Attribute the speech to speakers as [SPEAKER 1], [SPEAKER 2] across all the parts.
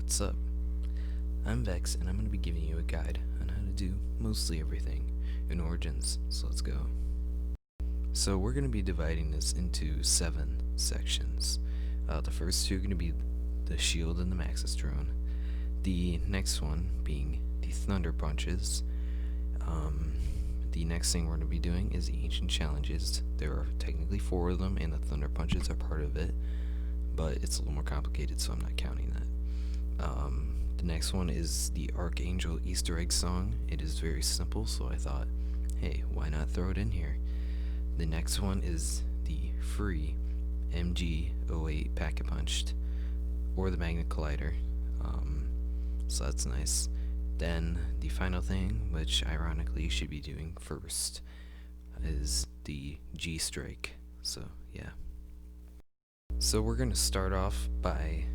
[SPEAKER 1] What's up? I'm Vex, and I'm going to be giving you a guide on how to do mostly everything in Origins, so let's go. So we're going to be dividing this into 7 sections. The first 2 are going to be the shield and the Maxis Drone. The next one being the Thunder Punches. The next thing we're going to be doing is the Ancient Challenges. There are technically 4 of them, and the Thunder Punches are part of it, but it's a little more complicated, so I'm not counting that. The next one is the Archangel Easter Egg Song. It is very simple, so I thought, hey, why not throw it in here? The next one is the free MG08 Packet Punched, or the Magnet Collider, so that's nice. Then the final thing, which ironically you should be doing first, is the G Strike. So yeah. So we're gonna start off by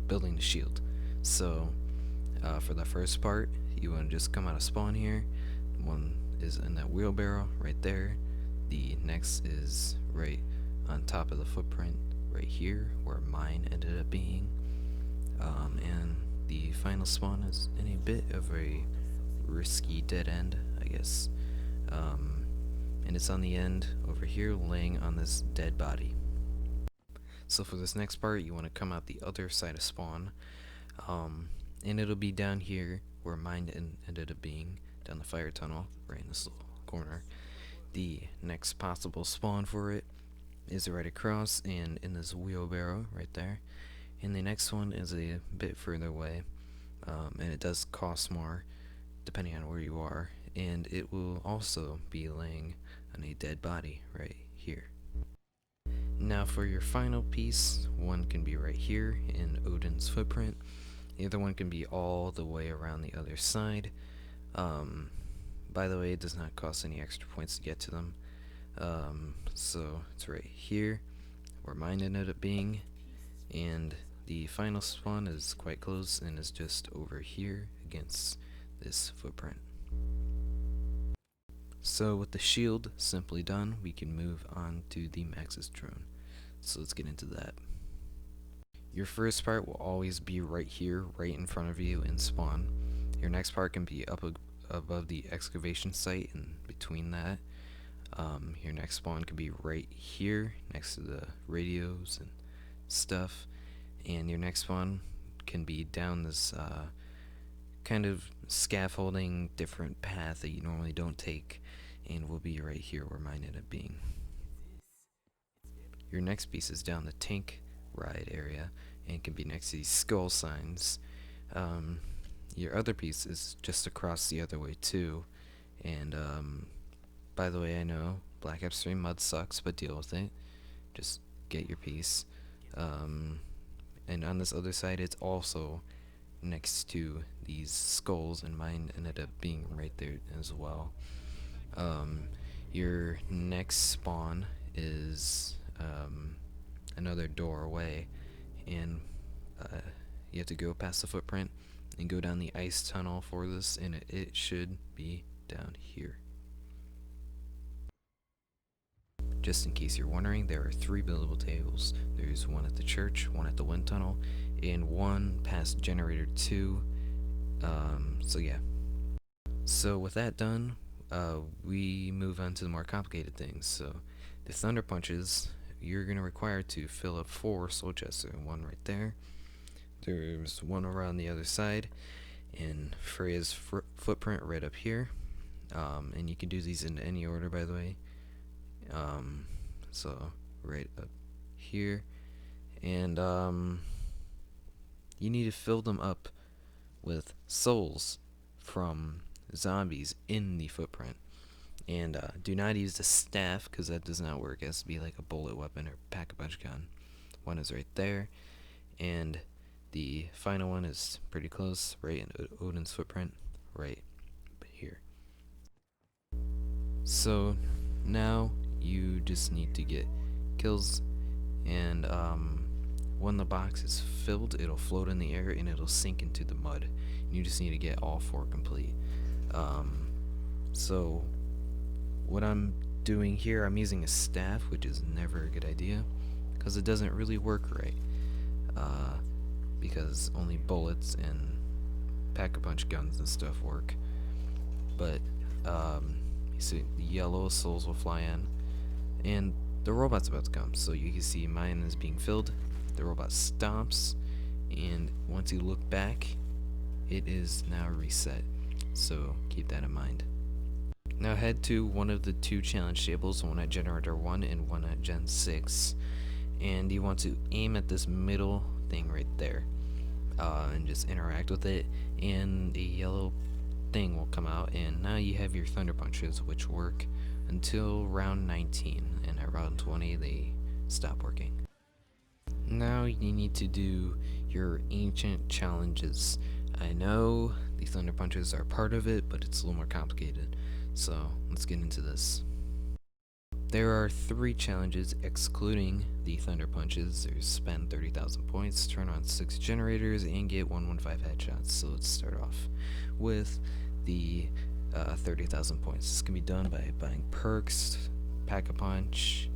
[SPEAKER 1] building the shield. So for the first part, you want to just come out of spawn here. One is in that wheelbarrow right there. The next is right on top of the footprint right here, where mine ended up being. And the final spawn is in a bit of a risky dead end, I guess. And it's on the end over here, laying on this dead body. So for this next part, you want to come out the other side of spawn, and it'll be down here where mine ended up being, down the fire tunnel, right in this little corner. The next possible spawn for it is right across and in this wheelbarrow right there. And the next one is a bit further away, and it does cost more depending on where you are, and it will also be laying on a dead body right here. Now for your final piece, one can be right here in Odin's footprint. The other one can be all the way around the other side. By the way, it does not cost any extra points to get to them. So it's right here where mine ended up being, and the final spawn is quite close and is just over here against this footprint. So with the shield simply done, we can move on to the Maxis Drone. So let's get into that. Your first part will always be right here, right in front of you in spawn. Your next part can be up above the excavation site and between that. Your next spawn can be right here next to the radios and stuff. And your next spawn can be down this kind of scaffolding different path that you normally don't take, and will be right here where mine ended up being. Your next piece is down the tank ride area and can be next to these skull signs. Your other piece is just across the other way too, and by the way, I know Black Ops 3 mud sucks, but deal with it. Just get your piece. And on this other side, it's also next to these skulls, and mine ended up being right there as well. Your next spawn is another door away, and you have to go past the footprint and go down the ice tunnel for this, and it should be down here. Just in case you're wondering, there are 3 buildable tables. There's one at the church, one at the wind tunnel, and one past generator 2. So yeah. So with that done, we move on to the more complicated things. So the Thunder Punches, you're going to require to fill up 4 soul chests. One right there. There's one around the other side, and Freya's footprint right up here. And you can do these in any order, by the way. So right up here, and you need to fill them up with souls from zombies in the footprint. And do not use the staff, because that does not work. It has to be like a bullet weapon or pack-a-punch gun. One is right there, and the final one is pretty close, right in Odin's footprint, right here. So now you just need to get kills, and when the box is filled, it'll float in the air and it'll sink into the mud. You just need to get all 4 complete. So what I'm doing here, I'm using a staff, which is never a good idea because it doesn't really work right. because only bullets and pack-a-punch guns and stuff work. But you see the yellow souls will fly in, and the robot's about to come. So you can see mine is being filled. The robot stomps, and once you look back, it is now reset. So keep that in mind. Now head to one of the two challenge tables, one at Generator 1 and one at Gen 6. And you want to aim at this middle thing right there. And just interact with it, and a yellow thing will come out, and now you have your thunder punches, which work until round 19, and at round 20 they stop working. Now you need to do your ancient challenges. I know the thunder punches are part of it, but it's a little more complicated, so let's get into this. There are 3 challenges excluding the thunder punches. There's spend 30,000 points, turn on 6 generators, and get 115 headshots. So let's start off with the 30,000 points. This can be done by buying perks, pack-a-punch,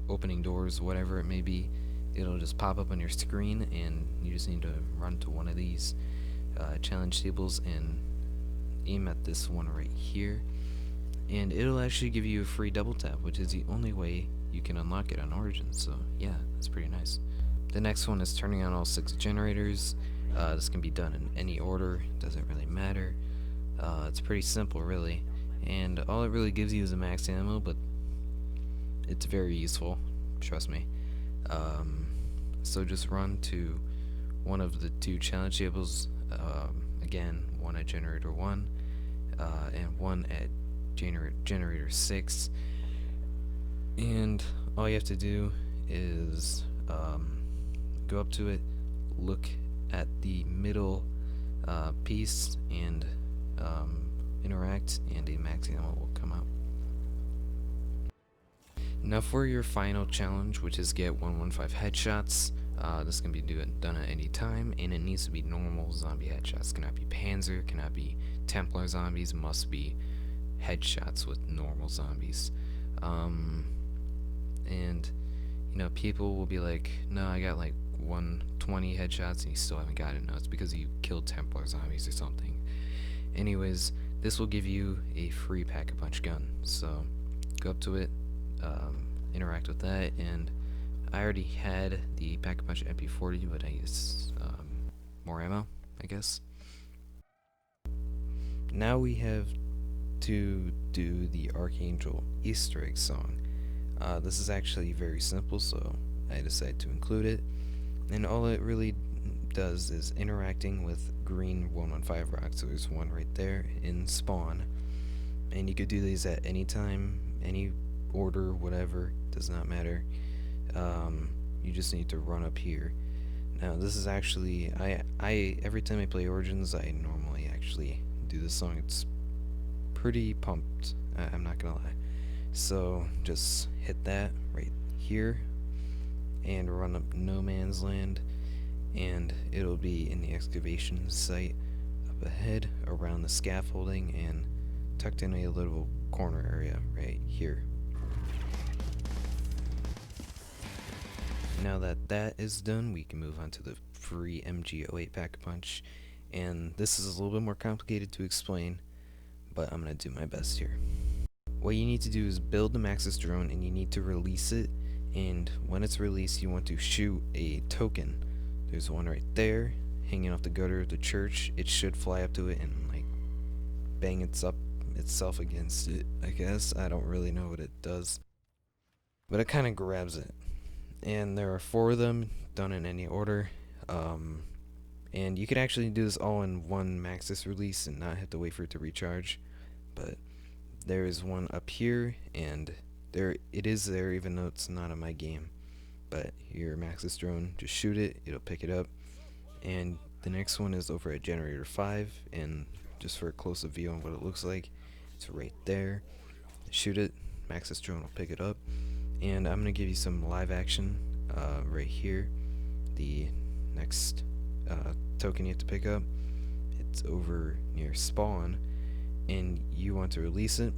[SPEAKER 1] opening doors, whatever it may be. It'll just pop up on your screen, and you just need to run to one of these challenge tables and aim at this one right here. And it'll actually give you a free double tap, which is the only way you can unlock it on Origins, so yeah, that's pretty nice. The next one is turning on all 6 generators. This can be done in any order, doesn't really matter. It's pretty simple, really, and all it really gives you is a max ammo, but it's very useful, trust me. So just run to one of the 2 challenge tables, again, one at Generator 1, and one at Generator 6, and all you have to do is go up to it, look at the middle piece, and interact, and a max ammo will come out. Now for your final challenge, which is get 115 headshots. This can be done at any time, and it needs to be normal zombie headshots. Cannot be Panzer, cannot be Templar zombies, must be headshots with normal zombies. And you know, people will be like, no, I got like 120 headshots and you still haven't got it. No, it's because you killed Templar zombies or something. Anyways, this will give you a free pack-a-punch gun, so go up to it, interact with that, and I already had the pack-a-punch MP40, but I guess more ammo, I guess. Now we have to do the Archangel Easter egg song. This is actually very simple, so I decided to include it, and all it really does is interacting with green 115 rocks. So there's one right there in spawn, and you could do these at any time, any order, whatever, does not matter. You just need to run up here. Now this is actually, I every time I play Origins, I normally actually do this song. It's pretty pumped, I'm not gonna lie. So just hit that right here and run up no man's land, and it'll be in the excavation site up ahead around the scaffolding and tucked in a little corner area right here. Now that that is done, we can move on to the free MG08 pack-a-punch, and this is a little bit more complicated to explain, but I'm going to do my best here. What you need to do is build the Maxis Drone, and you need to release it, and when it's released you want to shoot a token. There's one right there hanging off the gutter of the church. It should fly up to it and like bang itself against it, I guess. I don't really know what it does, but it kind of grabs it. And there are 4 of them, done in any order, and you could actually do this all in one Maxis release and not have to wait for it to recharge. But there is one up here, and it is there even though it's not in my game. But your Maxis Drone, just shoot it, it'll pick it up. And the next one is over at Generator 5, and just for a close-up view on what it looks like, it's right there. Shoot it, Maxis Drone will pick it up. And I'm going to give you some live action right here. The next token you have to pick up, it's over near spawn, and you want to release it,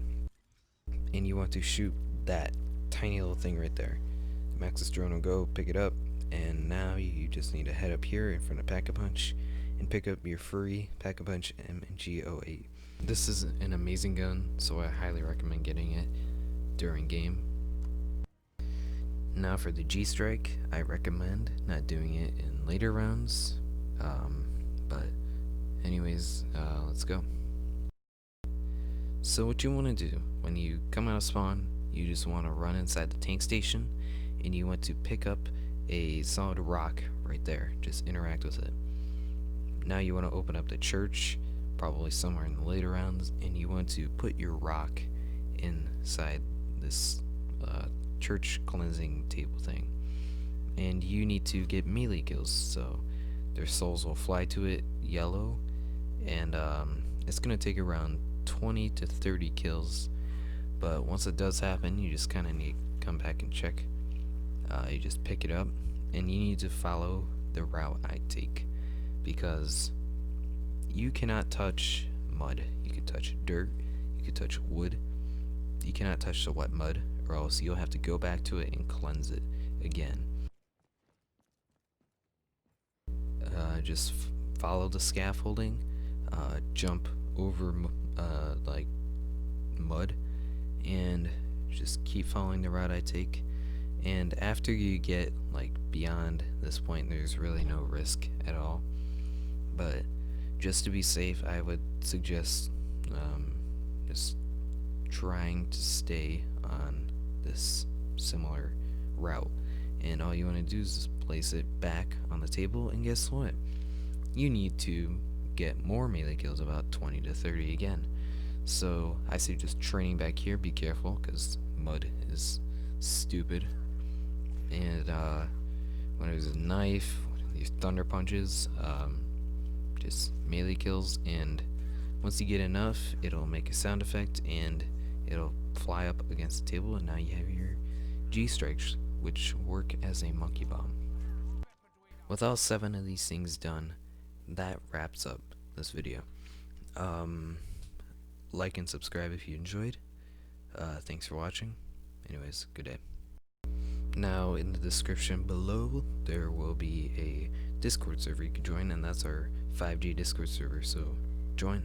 [SPEAKER 1] and you want to shoot that tiny little thing right there. The Maxis Drone will go pick it up, And now you just need to head up here in front of Pack-a-Punch and pick up your free Pack-a-Punch MG08. This is an amazing gun, so I highly recommend getting it during game. Now for the G-Strike, I recommend not doing it in later rounds, but anyways, let's go. So what you want to do, when you come out of spawn, you just want to run inside the tank station, and you want to pick up a solid rock right there, just interact with it. Now you want to open up the church, probably somewhere in the later rounds, and you want to put your rock inside this church cleansing table thing. And you need to get melee kills, so their souls will fly to it yellow, and it's going to take around 20 to 30 kills, but once it does happen, you just kind of need to come back and check. You just pick it up, and you need to follow the route I take, because you cannot touch mud. You can touch dirt, you can touch wood, you cannot touch the wet mud, or else you'll have to go back to it and cleanse it again. Just follow the scaffolding, jump over like mud, and just keep following the route I take. And after you get like beyond this point, there's really no risk at all, but just to be safe, I would suggest just trying to stay on this similar route. And all you want to do is just place it back on the table, and guess what? You need to get more melee kills, about 20 to 30 again. So I say just training back here, be careful, because mud is stupid. And when there's a knife, these thunder punches, just melee kills, and once you get enough, it'll make a sound effect and it'll fly up against the table, and now you have your G-strikes, which work as a monkey bomb. With all 7 of these things done, that wraps up this video. Like and subscribe if you enjoyed. Thanks for watching. Anyways, good day. Now in the description below there will be a Discord server you can join, and that's our 5G Discord server, so join.